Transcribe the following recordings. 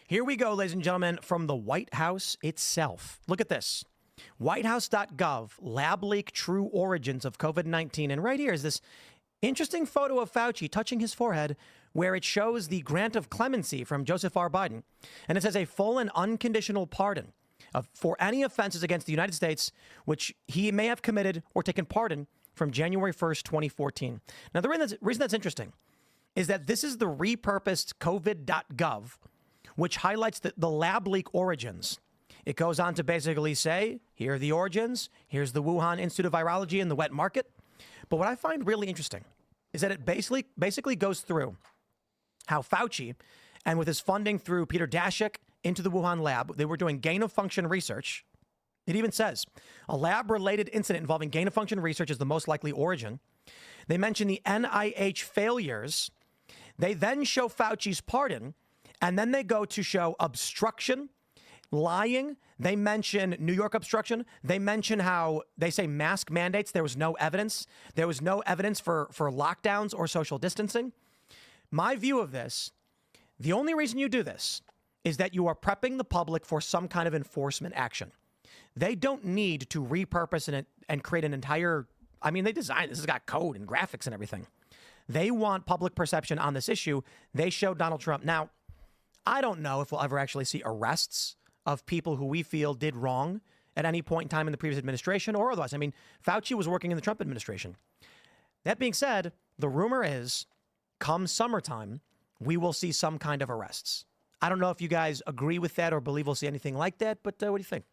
Here we go, ladies and gentlemen, from the White House itself. Look at this. Whitehouse.gov, lab leak true origins of COVID-19. And right here is this interesting photo of Fauci touching his forehead where it shows the grant of clemency from Joseph R. Biden. And it says a full and unconditional pardon for any offenses against the United States which he may have committed or taken part in from January 1st, 2014. Now, the reason that's interesting is that this is the repurposed COVID.gov, which highlights the lab leak origins. It goes on to basically say, here are the origins. Here's the Wuhan Institute of Virology in the wet market. But what I find really interesting is that it basically goes through how Fauci, and with his funding through Peter Daszak into the Wuhan lab, they were doing gain-of-function research. It even says a lab-related incident involving gain-of-function research is the most likely origin. They mention the NIH failures. They then show Fauci's pardon, and then they go to show obstruction, lying. They mention New York obstruction. They mention how they say mask mandates. There was no evidence. There was no evidence for lockdowns or social distancing. My view of this, the only reason you do this is that you are prepping the public for some kind of enforcement action. They don't need to repurpose it and create an entire, I mean, they designed this has got code and graphics and everything. They want public perception on this issue. They showed Donald Trump. Now, I don't know if we'll ever actually see arrests of people who we feel did wrong at any point in time in the previous administration or otherwise. I mean, Fauci was working in the Trump administration. That being said, the rumor is come summertime, we will see some kind of arrests. I don't know if you guys agree with that or believe we'll see anything like that, but what do you think?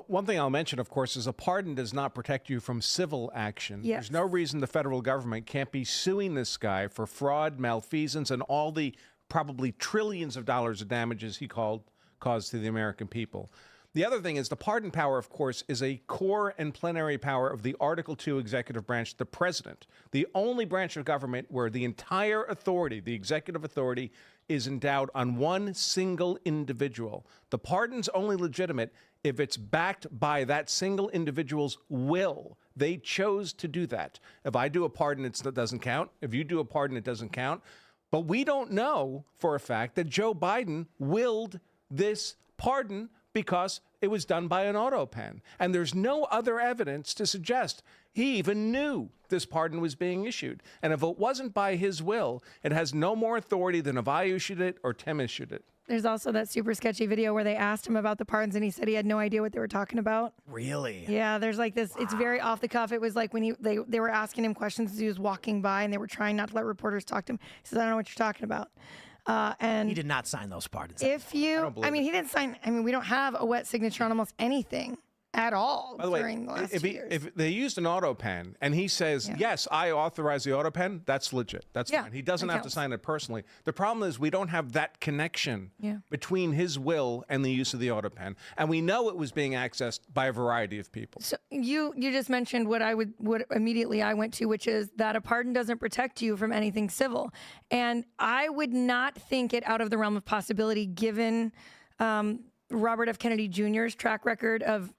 One thing I'll mention, of course, is a pardon does not protect you from civil action. Yes. There's no reason the federal government can't be suing this guy for fraud, malfeasance, and all the probably trillions of dollars of damages he caused to the American people. The other thing is the pardon power, of course, is a core and plenary power of the Article 2 executive branch, the president, the only branch of government where the entire authority, the executive authority, is endowed on one single individual. The pardon's only legitimate if it's backed by that single individual's will. They chose to do that. If I do a pardon, it doesn't count. If you do a pardon, it doesn't count. But we don't know for a fact that Joe Biden willed this pardon because it was done by an auto pen. And there's no other evidence to suggest he even knew this pardon was being issued. And if it wasn't by his will, it has no more authority than if I issued it or Tim issued it. There's also that super sketchy video where they asked him about the pardons and he said he had no idea what they were talking about. Really? Yeah, there's like this, it's very off the cuff. It was like when they were asking him questions as he was walking by and they were trying not to let reporters talk to him. He says, I don't know what you're talking about. And he did not sign those pardons. If you, I mean, he didn't sign, I mean, we don't have a wet signature on almost anything at all during the last 2 years. If they used an auto pen and he says, yes, I authorize the auto pen, that's legit. That's fine. He doesn't have to sign it personally. The problem is we don't have that connection between his will and the use of the auto pen. And we know it was being accessed by a variety of people. So you just mentioned what immediately I went to, which is that a pardon doesn't protect you from anything civil. And I would not think it out of the realm of possibility given Robert F. Kennedy Jr.'s track record of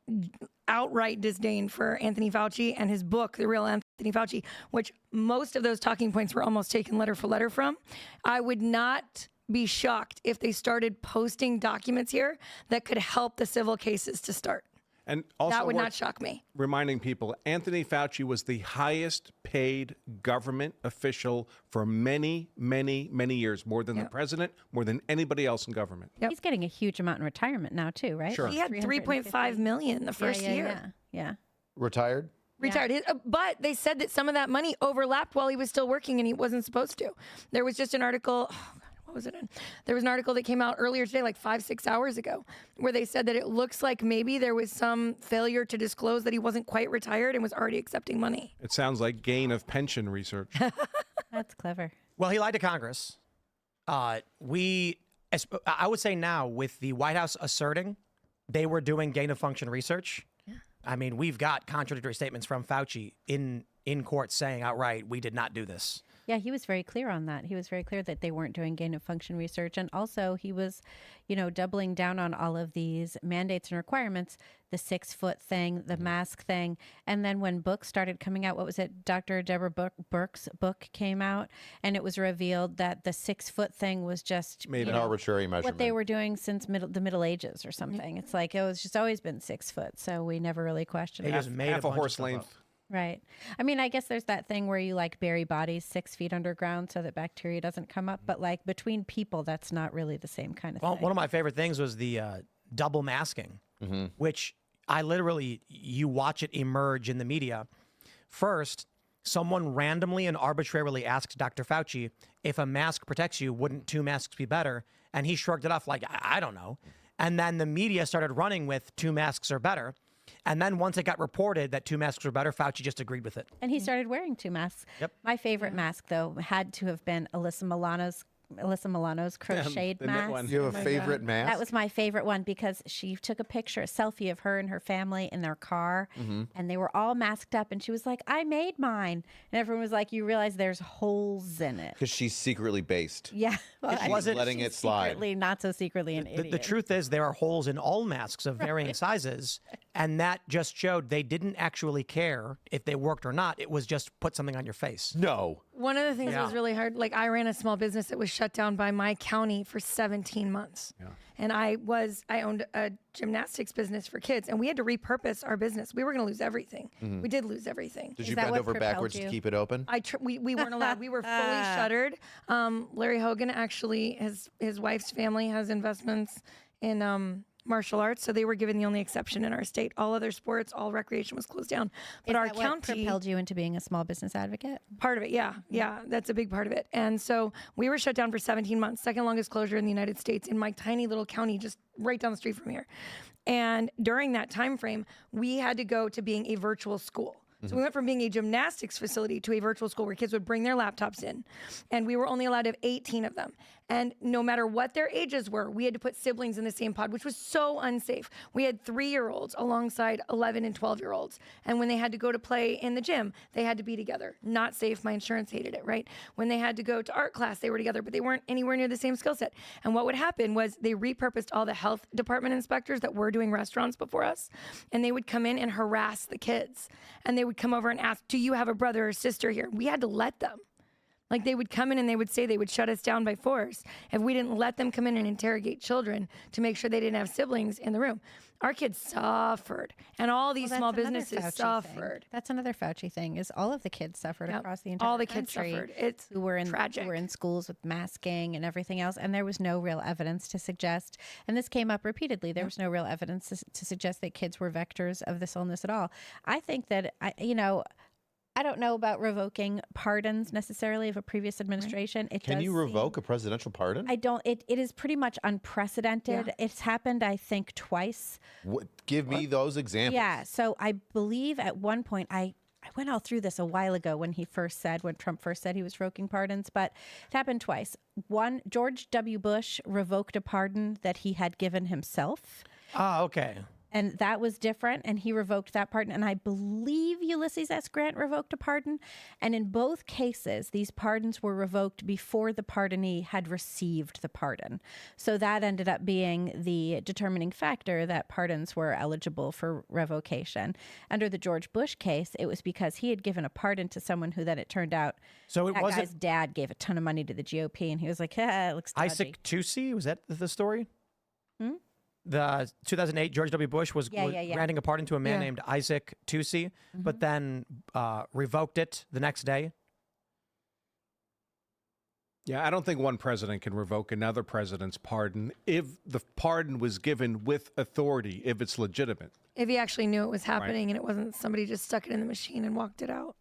outright disdain for Anthony Fauci and his book, The Real Anthony Fauci, which most of those talking points were almost taken letter for letter from. I would not be shocked if they started posting documents here that could help the civil cases to start. And also that would not shock me. Reminding people, Anthony Fauci was the highest paid government official for many, many, many years, more than the president, more than anybody else in government. He's getting a huge amount in retirement now, too, right? Sure. He had $3.5 million the first year. Yeah. Retired? Retired. But they said that some of that money overlapped while he was still working and he wasn't supposed to. There was just an article, what was it in? There was an article that came out earlier today, like 5-6 hours ago, where they said that it looks like maybe there was some failure to disclose that he wasn't quite retired and was already accepting money. It sounds like gain of pension research. That's clever. Well, he lied to Congress. I would say now with the White House asserting they were doing gain of function research. I mean, we've got contradictory statements from Fauci in court saying outright, we did not do this. Yeah, he was very clear on that. He was very clear that they weren't doing gain of function research. And also he was, doubling down on all of these mandates and requirements, the 6-foot thing, the mask thing. And then when books started coming out, what was it? Dr. Deborah Burke's book came out, and it was revealed that the 6-foot thing was just made an arbitrary measurement. What they were doing since the Middle Ages or something. It's like, it was just always been 6 foot. So we never really questioned They it. just made Half a bunch of horse stuff length. up. Right. I mean, I guess there's that thing where you like bury bodies 6 feet underground so that bacteria doesn't come up. But like between people, that's not really the same kind of Well, thing. one of my favorite things was the double masking, which you watch it emerge in the media. First, someone randomly and arbitrarily asked Dr. Fauci, if a mask protects you, wouldn't 2 masks be better? And he shrugged it off like, I don't know. And then the media started running with 2 masks are better. And then once it got reported that 2 masks were better, Fauci just agreed with it. And he started wearing 2 masks. Yep. My favorite mask, though, had to have been Alyssa Milano's crocheted the knit mask. one. You have a favorite mask? That was my favorite one because she took a selfie of her and her family in their car, and they were all masked up. And she was like, I made mine. And everyone was like, you realize there's holes in it. Because she's secretly based. Yeah. Well, She's letting it slide. Secretly, not so secretly an idiot. The truth is there are holes in all masks of varying sizes. And that just showed they didn't actually care if they worked or not. It was just put something on your face. No. One of the things that was Yeah. really hard, like I ran a small business that was shut down by my county for 17 months. And I owned a gymnastics business for kids, and we had to repurpose our business. We were going to lose everything. We did lose everything. Did Is you that bend what over propelled backwards you? to keep it open? We weren't allowed. We were fully shuttered. Larry Hogan actually, his wife's family has investments in martial arts, so they were given the only exception in our state. All other sports, all recreation was closed down. But Is our that what county propelled you into being a small business advocate? part of it, yeah, that's a big part of it. And so we were shut down for 17 months, second longest closure in the United States, in my tiny little county, just right down the street from here. And during that time frame, we had to go to being a virtual school. So we went from being a gymnastics facility to a virtual school where kids would bring their laptops in, and we were only allowed to have 18 of them. And no matter what their ages were, we had to put siblings in the same pod, which was so unsafe. We had 3-year-olds alongside 11 and 12-year-olds. And when they had to go to play in the gym, they had to be together. Not safe. My insurance hated it, right? When they had to go to art class, they were together, but they weren't anywhere near the same skill set. And what would happen was they repurposed all the health department inspectors that were doing restaurants before us, and they would come in and harass the kids. And they would come over and ask, do you have a brother or sister here? We had to let them. Like they would come in and they would say they would shut us down by force if we didn't let them come in and interrogate children to make sure they didn't have siblings in the room. Our kids suffered, and all these Well, small that's another businesses Fauci suffered. thing. That's another Fauci thing. Is all of the kids suffered Yep. across the entire All the kids country suffered. It's who were tragic. in schools with masking and everything else, and there was no real evidence to suggest. And this came up repeatedly. There was no real evidence to suggest that kids were vectors of this illness at all. I think that I don't know about revoking pardons necessarily of a previous administration. It Can does you revoke a presidential pardon? I don't. It is pretty much unprecedented. Yeah. It's happened, I think, twice. Give me those examples. Yeah. So I believe at one point I went all through this a while ago when Trump first said he was revoking pardons, but it happened twice. One, George W. Bush revoked a pardon that he had given himself. Oh, okay. And that was different, and he revoked that pardon. And I believe Ulysses S. Grant revoked a pardon. And in both cases, these pardons were revoked before the pardonee had received the pardon. So that ended up being the determining factor that pardons were eligible for revocation. Under the George Bush case, it was because he had given a pardon to someone who then it turned out So it that wasn't guy's dad gave a ton of money to the GOP, and he was like, it looks dodgy. Isaac Tusi? Was that the story? Hmm? The 2008 George W. Bush was granting a pardon to a man named Isaac Tusi, but then revoked it the next day. Yeah, I don't think one president can revoke another president's pardon if the pardon was given with authority, if it's legitimate. If he actually knew it was happening and it wasn't somebody just stuck it in the machine and walked it out.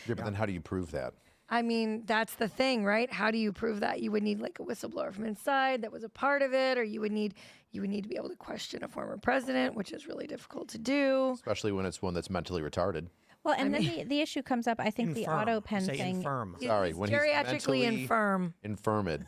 Yeah, but then how do you prove that? I mean, that's the thing, right? How do you prove that? You would need like a whistleblower from inside that was a part of it, or you would need to be able to question a former president, which is really difficult to do. Especially when it's one that's mentally retarded. Well, and then the issue comes up, I think the auto pen Say thing. infirm. Sorry, when he's Geriatrically mentally infirm. infirmed.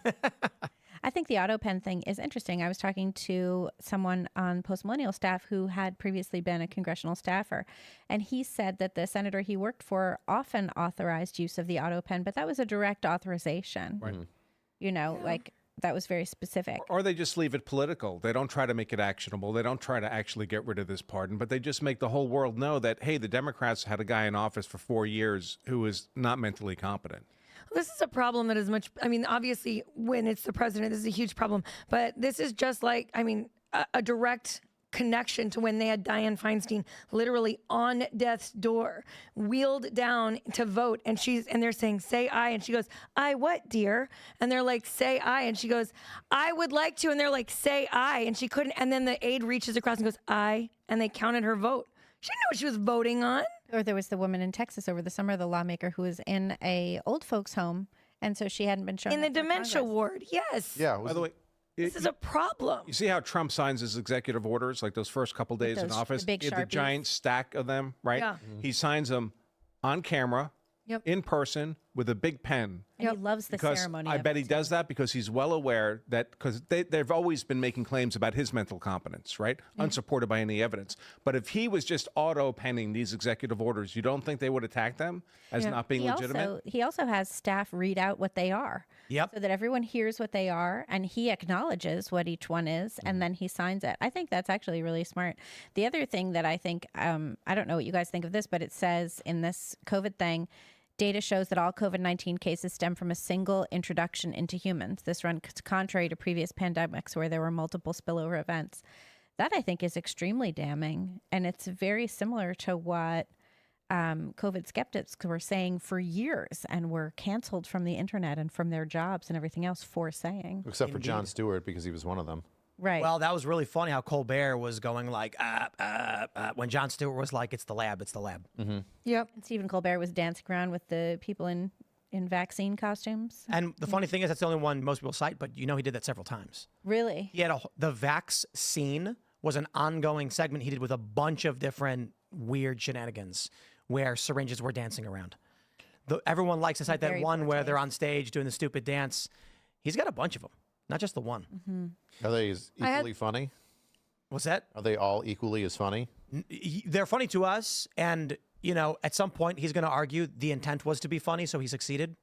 I think the auto pen thing is interesting. I was talking to someone on post-millennial staff who had previously been a congressional staffer, and he said that the senator he worked for often authorized use of the auto pen, but that was a direct authorization. Right. You know, like that was very specific. Or they just leave it political. They don't try to make it actionable. They don't try to actually get rid of this pardon, but they just make the whole world know that, hey, the Democrats had a guy in office for 4 years who was not mentally competent. This is a problem that is much, I mean, obviously, when it's the president, this is a huge problem. But this is just like, I mean, a direct connection to when they had Dianne Feinstein literally on death's door, wheeled down to vote. And they're saying, say aye. And she goes, aye what, dear? And they're like, say aye. And she goes, I would like to. And they're like, say aye. And she couldn't. And then the aide reaches across and goes, aye. And they counted her vote. She didn't know what she was voting on. Or there was the woman in Texas over the summer, the lawmaker who was in a old folks home, and so she hadn't been shown in the dementia ward. Yes. Yeah. By the way, This is a problem. you see how Trump signs his executive orders, like those first couple days in those office? big He had the Sharpies. giant stack of them, right? Yeah. He signs them on camera, Yep. in person, with a big pen. And he loves the Because ceremony. I of bet it, he too. does that because he's well aware that, because they've always been making claims about his mental competence, right? Unsupported by any evidence. But if he was just auto-penning these executive orders, you don't think they would attack them as not being legitimate? He also has staff read out what they are. Yep. So that everyone hears what they are and he acknowledges what each one is and then he signs it. I think that's actually really smart. The other thing that I think, I don't know what you guys think of this, but it says in this COVID thing, data shows that all COVID-19 cases stem from a single introduction into humans. This runs contrary to previous pandemics where there were multiple spillover events. That I think is extremely damning. And it's very similar to what COVID skeptics were saying for years and were canceled from the internet and from their jobs and everything else for saying. Except for Jon Stewart, because he was one of them. Right. Well, that was really funny how Colbert was going like, when Jon Stewart was like, it's the lab, it's the lab. Yep. Stephen Colbert was dancing around with the people in vaccine costumes. And the funny thing is, that's the only one most people cite, but you know he did that several times. Really? He had the vax scene was an ongoing segment he did with a bunch of different weird shenanigans where syringes were dancing around. Everyone likes to cite that Very one where poor they're on stage doing the stupid dance. He's got a bunch of them, not just the one. Are they equally funny? What's that? Are they all equally as funny? They're funny to us, and you know, at some point he's going to argue the intent was to be funny, so he succeeded.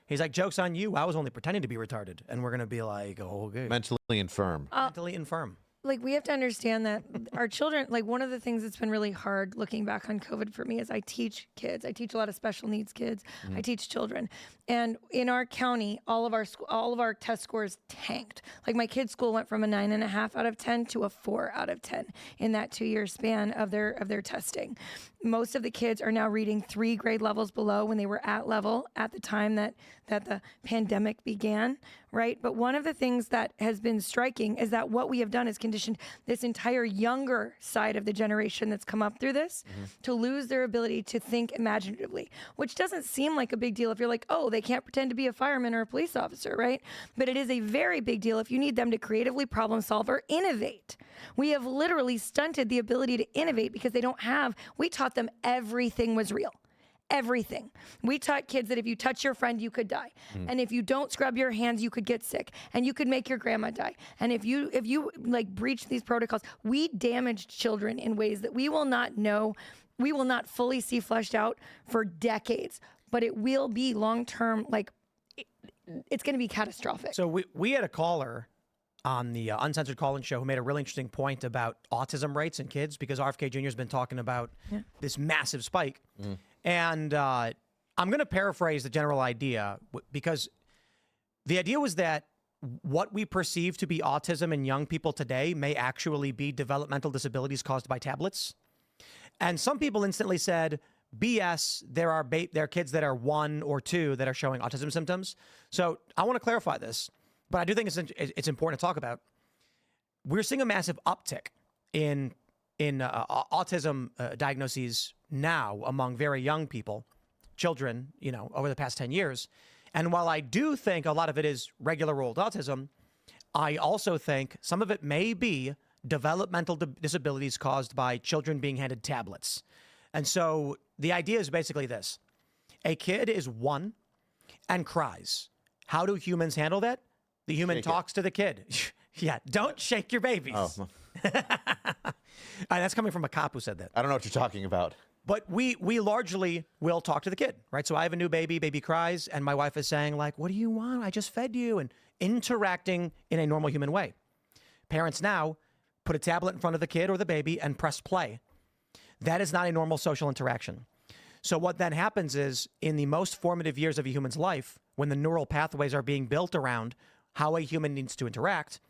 He's like, joke's on you. I was only pretending to be retarded, and we're going to be like, oh, okay, Mentally infirm. mentally infirm. Like, we have to understand that our children, like, one of the things that's been really hard looking back on COVID for me is I teach kids. I teach a lot of special needs kids. I teach children. And in our county, all of our test scores tanked. Like, my kids' school went from a 9.5 out of 10 to a 4 out of 10 in that 2-year span of their testing. Most of the kids are now reading 3 grade levels below when they were at level at the time that the pandemic began, right? But one of the things that has been striking is that what we have done is conditioned this entire younger side of the generation that's come up through this to lose their ability to think imaginatively, which doesn't seem like a big deal if you're like, oh, they can't pretend to be a fireman or a police officer, right? But it is a very big deal if you need them to creatively problem solve or innovate. We have literally stunted the ability to innovate because we taught them everything was real. Everything. We taught kids that if you touch your friend, you could die. And if you don't scrub your hands, you could get sick. And you could make your grandma die. And if you like breach these protocols, we damaged children in ways that we will not know, we will not fully see fleshed out for decades. But it will be long-term, like, it's going to be catastrophic. So we had a caller on the Uncensored Call-In show who made a really interesting point about autism rates in kids because RFK Jr. has been talking about this massive spike. And I'm going to paraphrase the general idea because the idea was that what we perceive to be autism in young people today may actually be developmental disabilities caused by tablets. And some people instantly said, BS, there are kids that are 1 or 2 that are showing autism symptoms. So I want to clarify this, but I do think it's important to talk about. We're seeing a massive uptick in autism diagnoses now among very young people, children, you know, over the past 10 years. And while I do think a lot of it is regular old autism, I also think some of it may be developmental disabilities caused by children being handed tablets. And so the idea is basically this. A kid is 1 and cries. How do humans handle that? The human Shake it. talks to the kid. Yeah, don't shake your babies. Oh, That's coming from a cop who said that. I don't know what you're talking about. But we largely will talk to the kid, right? So I have a new baby cries, and my wife is saying, like, what do you want? I just fed you, and interacting in a normal human way. Parents now put a tablet in front of the kid or the baby and press play. That is not a normal social interaction. So what then happens is, in the most formative years of a human's life, when the neural pathways are being built around how a human needs to interact,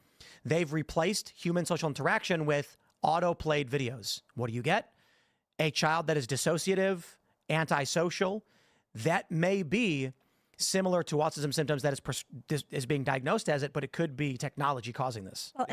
they've replaced human social interaction with auto-played videos. What do you get? A child that is dissociative, antisocial, that may be similar to autism symptoms that is being diagnosed as it, but it could be technology causing this. Well,